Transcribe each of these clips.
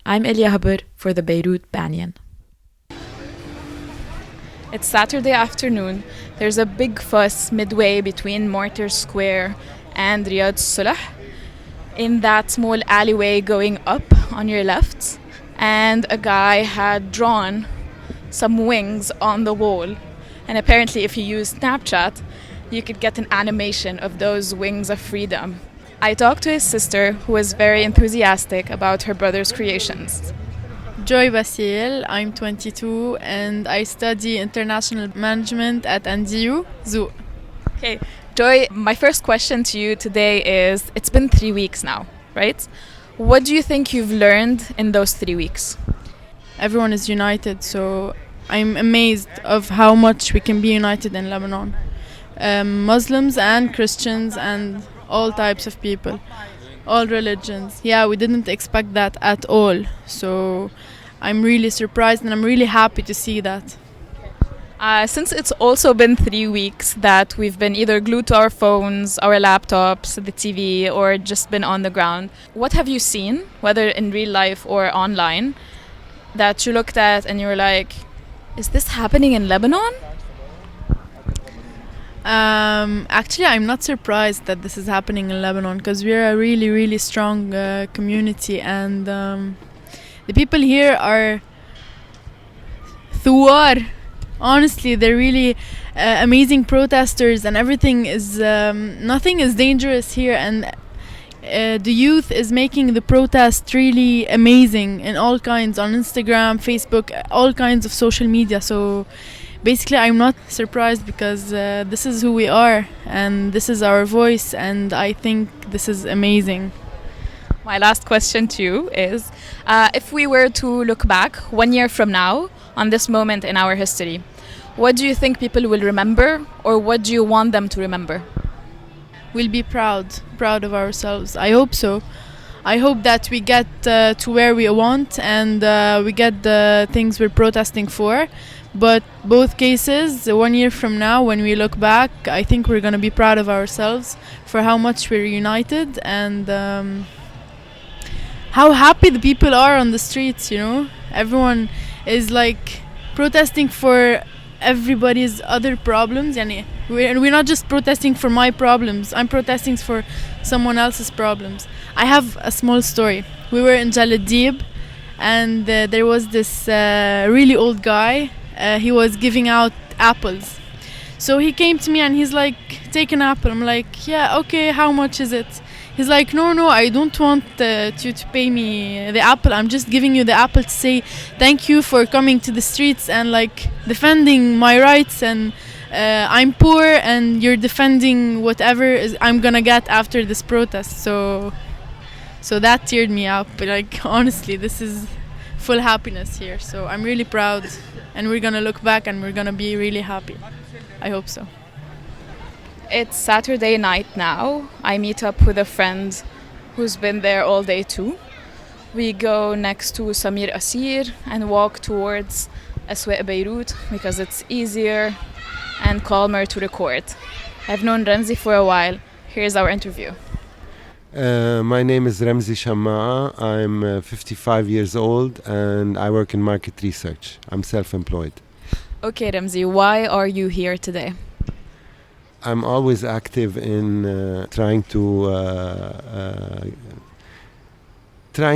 I'm Elia Haber for the Beirut Banyan. It's Saturday afternoon. There's a big fuss midway between Mortar Square and Riyadh Sulah in that small alleyway going up on your left. And a guy had drawn some wings on the wall. And apparently, if you use Snapchat, you could get an animation of those wings of freedom. I talked to his sister, who was very enthusiastic about her brother's creations. Joy Bassil, I'm 22 and I study international management at NDU, Zoo. Okay, Joy, my first question to you today is, it's been 3 weeks now, right? What do you think you've learned in those 3 weeks? Everyone is united, so I'm amazed of how much we can be united in Lebanon. Muslims and Christians and all types of people, all religions. Yeah, we didn't expect that at all. So I'm really surprised and I'm really happy to see that. Since it's also been 3 weeks that we've been either glued to our phones, our laptops, the TV, or just been on the ground, what have you seen, whether in real life or online, that you looked at and you were like, is this happening in Lebanon? Actually, I'm not surprised that this is happening in Lebanon because we're a really, really strong community, and the people here are thuar. Honestly, they're really amazing protesters, and everything is nothing is dangerous here, and the youth is making the protest really amazing in all kinds, on Instagram, Facebook, all kinds of social media. So basically, I'm not surprised because this is who we are and this is our voice, and I think this is amazing. My last question to you is, if we were to look back 1 year from now on this moment in our history, what do you think people will remember, or what do you want them to remember? We'll be proud of ourselves. I hope so. I hope that we get to where we want, and we get the things we're protesting for. But both cases, 1 year from now, when we look back, I think we're going to be proud of ourselves for how much we're united, and how happy the people are on the streets, you know. Everyone is like protesting for everybody's other problems, and we're not just protesting for my problems. I'm protesting for someone else's problems. I have a small story. We were in Jaladib, and there was this really old guy. He was giving out apples. So he came to me and he's like, take an apple. I'm like, yeah, okay, how much is it? He's like, no, I don't want you to pay me the apple. I'm just giving you the apple to say thank you for coming to the streets and like defending my rights, and I'm poor and you're defending whatever I'm gonna get after this protest. So that teared me up. Like, honestly, this is full happiness here. So I'm really proud, and we're gonna look back and we're gonna be really happy. I hope so. It's Saturday night now. I meet up with a friend who's been there all day too. We go next to Samir Asir and walk towards Aswaq Beirut because it's easier and calmer to record. I've known Ramzi for a while. Here's our interview. My name is Ramzi Shamaa. I'm 55 years old and I work in market research. I'm self-employed. Okay, Ramzi, why are you here today? I'm always active in trying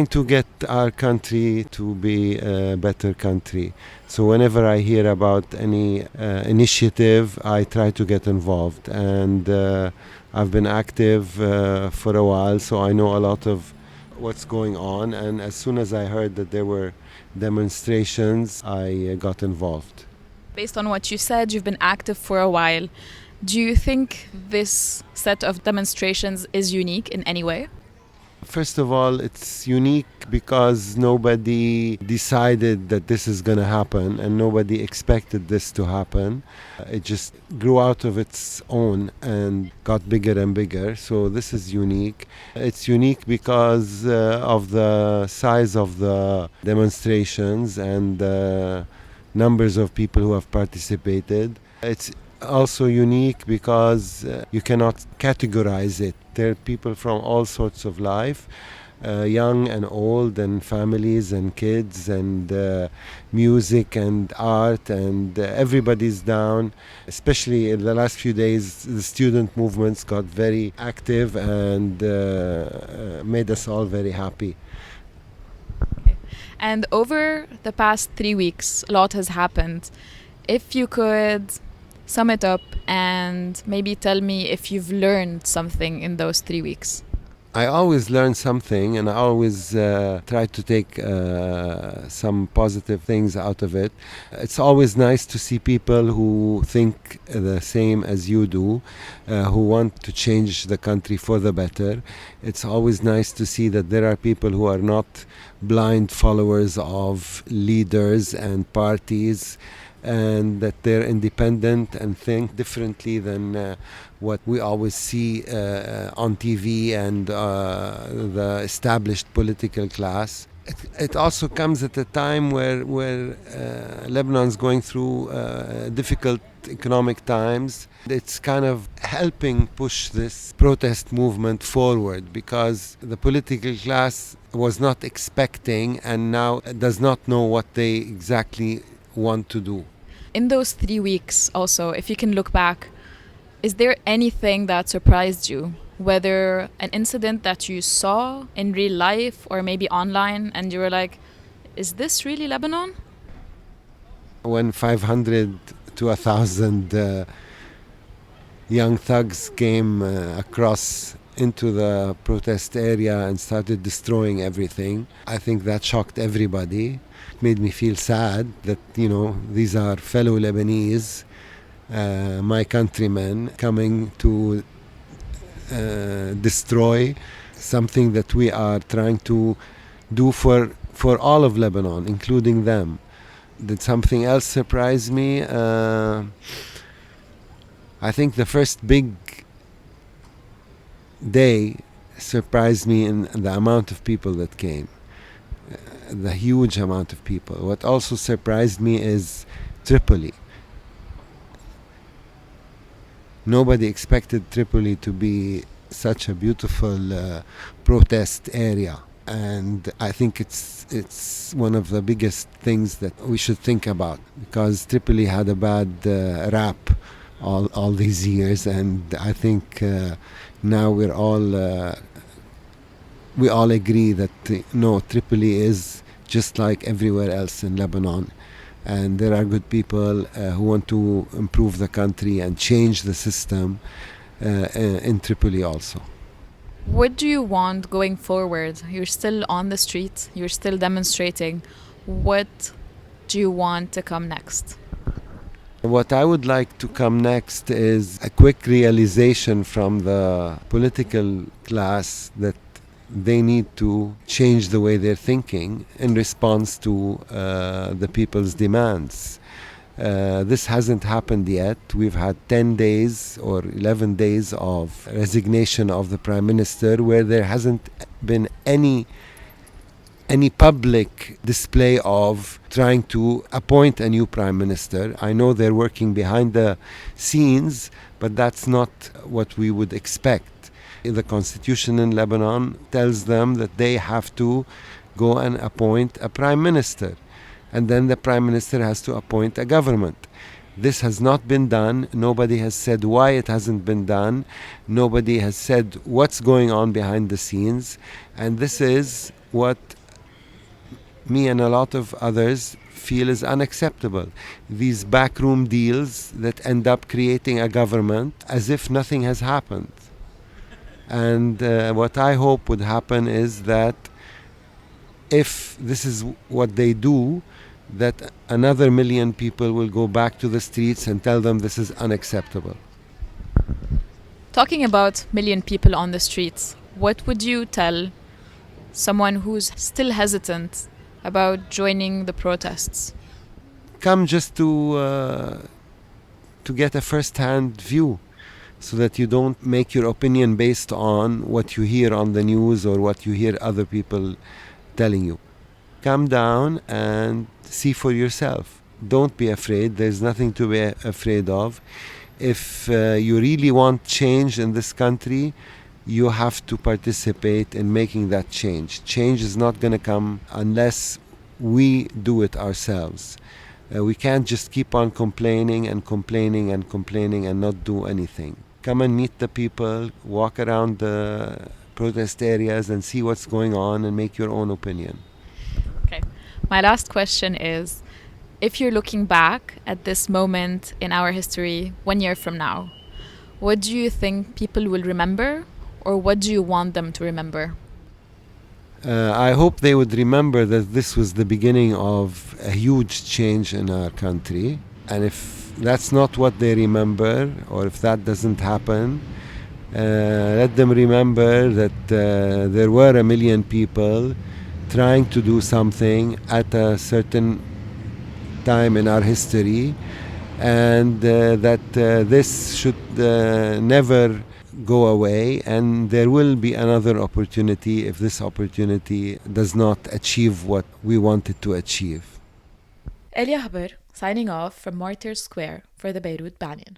to get our country to be a better country. So whenever I hear about any initiative, I try to get involved. And I've been active for a while, so I know a lot of what's going on. And as soon as I heard that there were demonstrations, I got involved. Based on what you said, you've been active for a while. Do you think this set of demonstrations is unique in any way? First of all, it's unique because nobody decided that this is going to happen and nobody expected this to happen. It just grew out of its own and got bigger and bigger. So this is unique. It's unique because of the size of the demonstrations and the numbers of people who have participated. It's also unique because you cannot categorize it. There are people from all sorts of life, young and old, and families and kids, and music and art, and everybody's down. Especially in the last few days, the student movements got very active and made us all very happy. And over the past 3 weeks, a lot has happened. If you could sum it up and maybe tell me if you've learned something in those 3 weeks. I always learn something, and I always try to take some positive things out of it. It's always nice to see people who think the same as you do, who want to change the country for the better. It's always nice to see that there are people who are not blind followers of leaders and parties, and that they're independent and think differently than what we always see on TV and the established political class. It also comes at a time where Lebanon's going through difficult economic times. It's kind of helping push this protest movement forward, because the political class was not expecting and now does not know what they exactly want to do. In those 3 weeks also, if you can look back, is there anything that surprised you? Whether an incident that you saw in real life or maybe online and you were like, is this really Lebanon? When 500 to 1,000 young thugs came across into the protest area and started destroying everything, I think that shocked everybody. It made me feel sad that, these are fellow Lebanese, my countrymen, coming to destroy something that we are trying to do for all of Lebanon, including them. Did something else surprise me? I think the first big day surprised me in the amount of people that came, the huge amount of people. What also surprised me is Tripoli. Nobody expected Tripoli to be such a beautiful protest area, and I think it's one of the biggest things that we should think about, because Tripoli had a bad rap all these years, and I think now we all agree that no, Tripoli is just like everywhere else in Lebanon, and there are good people who want to improve the country and change the system in Tripoli also. What do you want going forward? You're still on the street, you're still demonstrating. What do you want to come next? What I would like to come next is a quick realization from the political class that they need to change the way they're thinking in response to the people's demands. This hasn't happened yet. We've had 10 days or 11 days of resignation of the Prime Minister, where there hasn't been any public display of trying to appoint a new Prime Minister. I know they're working behind the scenes, but that's not what we would expect. The constitution in Lebanon tells them that they have to go and appoint a Prime Minister, and then the Prime Minister has to appoint a government. This has not been done. Nobody has said why it hasn't been done. Nobody has said what's going on behind the scenes, and this is what me and a lot of others feel is unacceptable. These backroom deals that end up creating a government as if nothing has happened. And what I hope would happen is that if this is what they do, that another million people will go back to the streets and tell them this is unacceptable. Talking about million people on the streets, what would you tell someone who's still hesitant about joining the protests? Come just to get a first-hand view, so that you don't make your opinion based on what you hear on the news or what you hear other people telling you. Come down and see for yourself. Don't be afraid. There's nothing to be afraid of. If you really want change in this country, you have to participate in making that change. Change is not going to come unless we do it ourselves. We can't just keep on complaining and complaining and complaining and not do anything. Come and meet the people, walk around the protest areas and see what's going on and make your own opinion. Okay. My last question is, if you're looking back at this moment in our history 1 year from now, what do you think people will remember, or what do you want them to remember? I hope they would remember that this was the beginning of a huge change in our country. And if that's not what they remember, or if that doesn't happen, let them remember that there were 1 million people trying to do something at a certain time in our history, and that this should never go away, and there will be another opportunity if this opportunity does not achieve what we want it to achieve. Elia Haber signing off from Martyrs Square for the Beirut Banyan.